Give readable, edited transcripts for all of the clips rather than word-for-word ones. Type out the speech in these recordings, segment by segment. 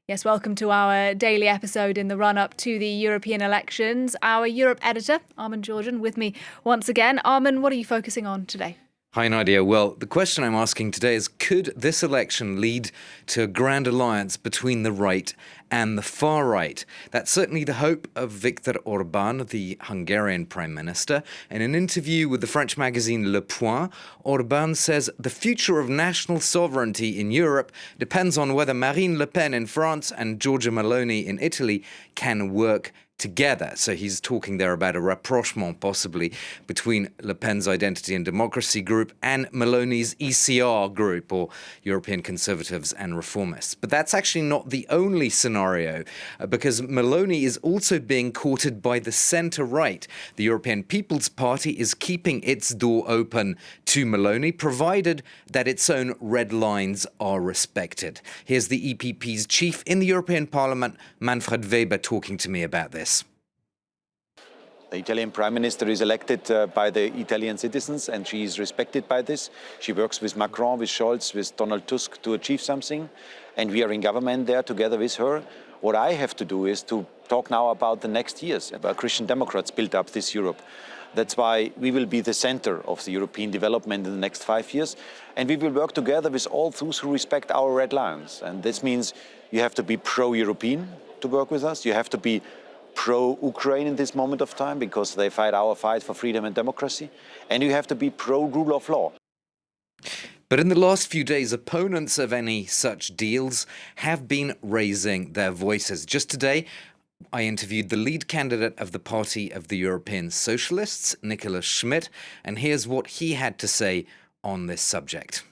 Yes, welcome to our daily episode in the run-up to the European elections. Our Europe editor, Armin Giorgia, with me once again. Armin, what are you focusing on today? Hi, Nadia. Well, the question I'm asking today is, could this election lead to a grand alliance between the right and the far right? That's certainly the hope of Viktor Orban, the Hungarian Prime Minister. In an interview with the French magazine Le Point, Orban says the future of national sovereignty in Europe depends on whether Marine Le Pen in France and Giorgia Meloni in Italy can work together. So he's talking there about a rapprochement possibly between Le Pen's Identity and Democracy group and Meloni's ECR group, or European Conservatives and Reformists. But that's actually not the only scenario, because Meloni is also being courted by the centre-right. The European People's Party is keeping its door open to Meloni, provided that its own red lines are respected. Here's the EPP's chief in the European Parliament, Manfred Weber, talking to me about this. The Italian Prime Minister is elected by the Italian citizens, and she is respected by this. She works with Macron, with Scholz, with Donald Tusk to achieve something, and we are in government there together with her. What I have to do is to talk now about the next years, about Christian Democrats built up this Europe. That's why we will be the center of the European development in the next 5 years, and we will work together with all those who respect our red lines. And this means you have to be pro-European to work with us. You have to be pro-Ukraine in this moment of time, because they fight our fight for freedom and democracy. And you have to be pro-rule of law. But in the last few days, opponents of any such deals have been raising their voices. Just today, I interviewed the lead candidate of the Party of the European Socialists, Nicolas Schmit, and here's what he had to say on this subject.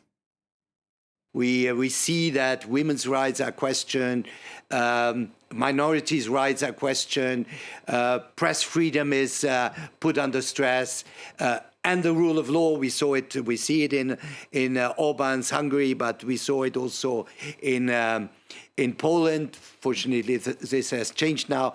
We see that women's rights are questioned, minorities' rights are questioned, press freedom is put under stress, and the rule of law. We see it in Orban's Hungary, but we saw it also in Poland. Fortunately, this has changed now.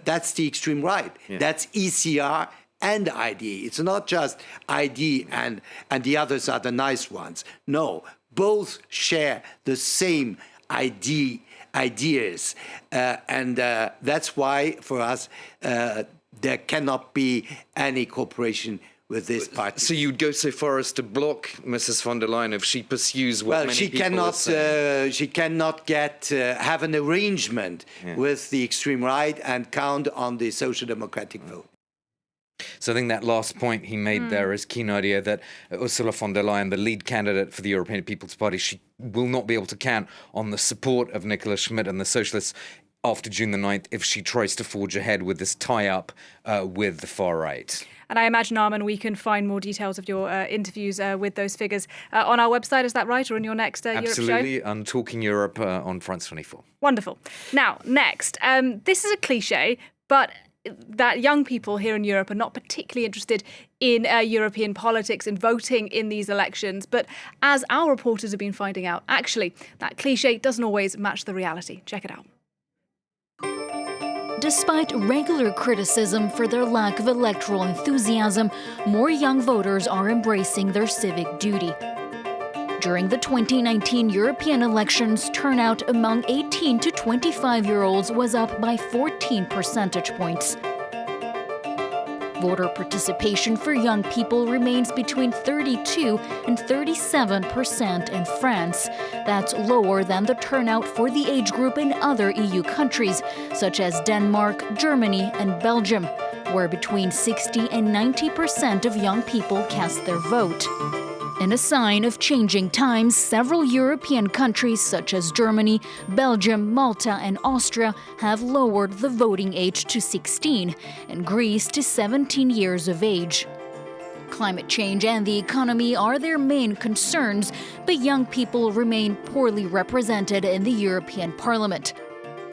That's the extreme right. Yeah. That's ECR and ID. It's not just ID and the others are the nice ones. No. Both share the same ideas, and that's why, for us, there cannot be any cooperation with this party. So you'd go so far as to block Mrs. von der Leyen if she pursues what many people are saying? She cannot have an arrangement with the extreme right and count on the social democratic vote. So I think that last point he made there is key, idea that Ursula von der Leyen, the lead candidate for the European People's Party, she will not be able to count on the support of Nicolas Schmit and the Socialists after June the 9th if she tries to forge ahead with this tie-up with the far right. And I imagine, Armin, we can find more details of your interviews with those figures on our website, is that right, or in your next Europe show? Absolutely, on Talking Europe on France 24. Wonderful. Now, next, this is a cliche, but that young people here in Europe are not particularly interested in European politics and voting in these elections. But as our reporters have been finding out, actually, that cliche doesn't always match the reality. Check it out. Despite regular criticism for their lack of electoral enthusiasm, more young voters are embracing their civic duty. During the 2019 European elections, turnout among 18 to 25-year-olds was up by 14 percentage points. Voter participation for young people remains between 32 and 37% in France. That's lower than the turnout for the age group in other EU countries, such as Denmark, Germany, and Belgium, where between 60 and 90% of young people cast their vote. In a sign of changing times, several European countries such as Germany, Belgium, Malta and Austria have lowered the voting age to 16 and Greece to 17 years of age. Climate change and the economy are their main concerns, but young people remain poorly represented in the European Parliament.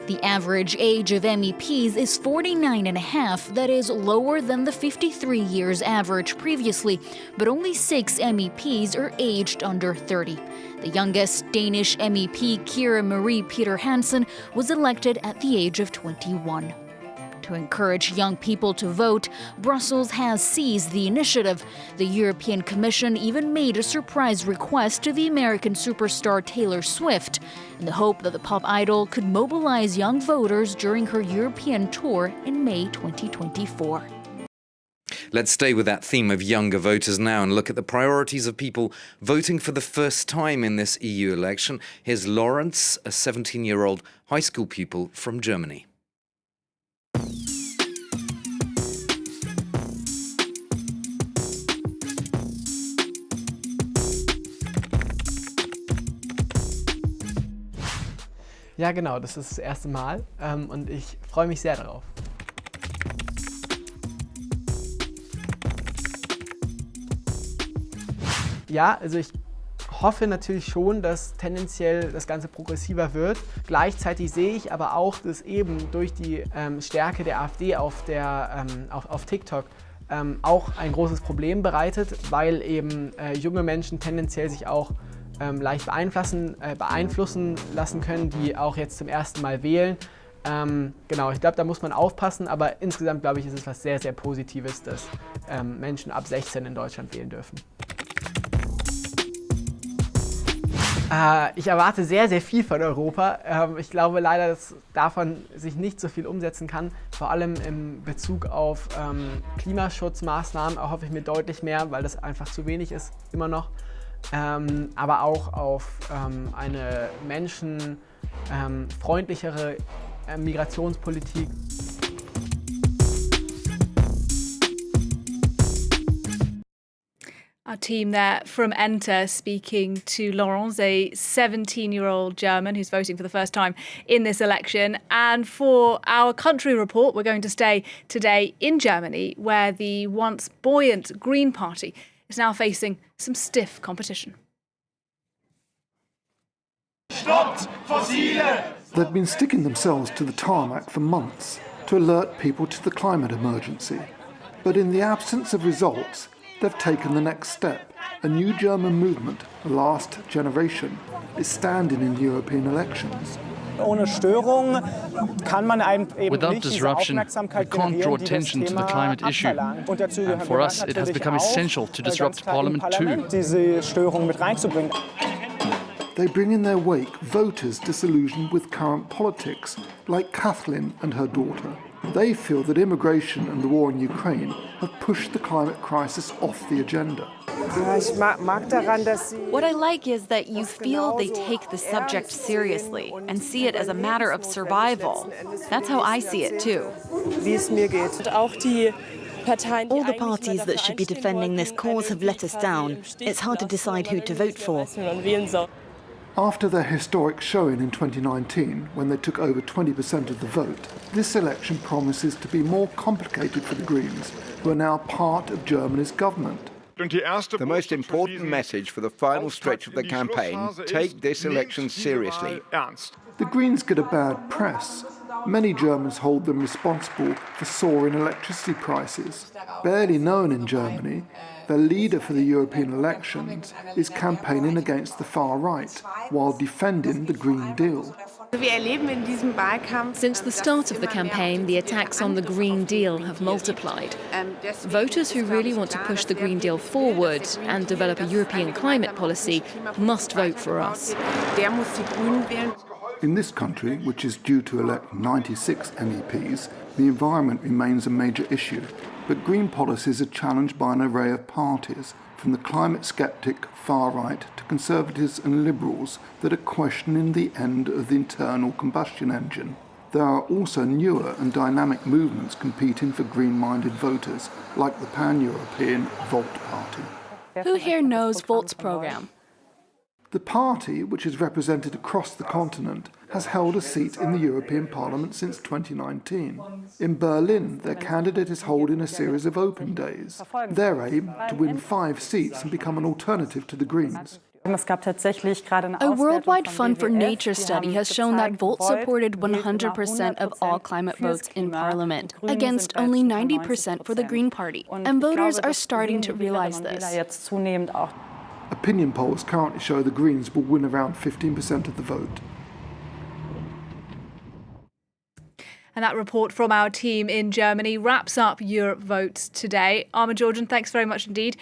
The average age of MEPs is 49.5, that is lower than the 53 years average previously, but only 6 MEPs are aged under 30. The youngest Danish MEP, Kira Marie Peter Hansen, was elected at the age of 21. To encourage young people to vote, Brussels has seized the initiative. The European Commission even made a surprise request to the American superstar Taylor Swift, in the hope that the pop idol could mobilize young voters during her European tour in May 2024. Let's stay with that theme of younger voters now and look at the priorities of people voting for the first time in this EU election. Here's Lawrence, a 17-year-old high school pupil from Germany. Ja, genau, das ist das erste Mal und ich freue mich sehr darauf. Ja, also ich hoffe natürlich schon, dass tendenziell das Ganze progressiver wird. Gleichzeitig sehe ich aber auch, dass eben durch die Stärke der AfD auf TikTok auch ein großes Problem bereitet, weil eben junge Menschen tendenziell sich auch leicht beeinflussen lassen können, die auch jetzt zum ersten Mal wählen. Genau, ich glaube, da muss man aufpassen, aber insgesamt glaube ich, ist es was sehr, sehr Positives, dass Menschen ab 16 in Deutschland wählen dürfen. Ich erwarte sehr, sehr viel von Europa. Ich glaube leider, dass davon sich nicht so viel umsetzen kann. Vor allem in Bezug auf Klimaschutzmaßnahmen erhoffe ich mir deutlich mehr, weil das einfach zu wenig ist, immer noch. Aber auch auf eine menschenfreundlichere Migrationspolitik. Our team there from Enter speaking to Laurence, a 17-year-old German who's voting for the first time in this election. And for our country report, we're going to stay today in Germany, where the once buoyant Green Party is now facing some stiff competition. They've been sticking themselves to the tarmac for months to alert people to the climate emergency. But in the absence of results, they've taken the next step. A new German movement, Last Generation, is standing in the European elections. Without disruption, we can't draw attention to the climate issue. And for us, it has become essential to disrupt Parliament too. They bring in their wake voters disillusioned with current politics, like Kathleen and her daughter. They feel that immigration and the war in Ukraine have pushed the climate crisis off the agenda. What I like is that you feel they take the subject seriously and see it as a matter of survival. That's how I see it too. All the parties that should be defending this cause have let us down. It's hard to decide who to vote for. After their historic showing in 2019, when they took over 20% of the vote, this election promises to be more complicated for the Greens, who are now part of Germany's government. The most important message for the final stretch of the campaign: take this election seriously. The Greens get a bad press. Many Germans hold them responsible for soaring electricity prices. Barely known in Germany, their leader for the European elections is campaigning against the far right, while defending the Green Deal. Since the start of the campaign, the attacks on the Green Deal have multiplied. Voters who really want to push the Green Deal forward and develop a European climate policy must vote for us. In this country, which is due to elect 96 MEPs, the environment remains a major issue. But green policies are challenged by an array of parties, from the climate sceptic far right to conservatives and liberals that are questioning the end of the internal combustion engine. There are also newer and dynamic movements competing for green-minded voters, like the pan-European Volt Party. Who here knows Volt's program? The party, which is represented across the continent, has held a seat in the European Parliament since 2019. In Berlin, their candidate is holding a series of open days. Their aim, to win 5 seats and become an alternative to the Greens. A worldwide fund for nature study has shown that Volt supported 100% of all climate votes in Parliament, against only 90% for the Green Party. And voters are starting to realize this. Opinion polls currently show the Greens will win around 15% of the vote. And that report from our team in Germany wraps up Europe Votes today. Armin Georgian, thanks very much indeed.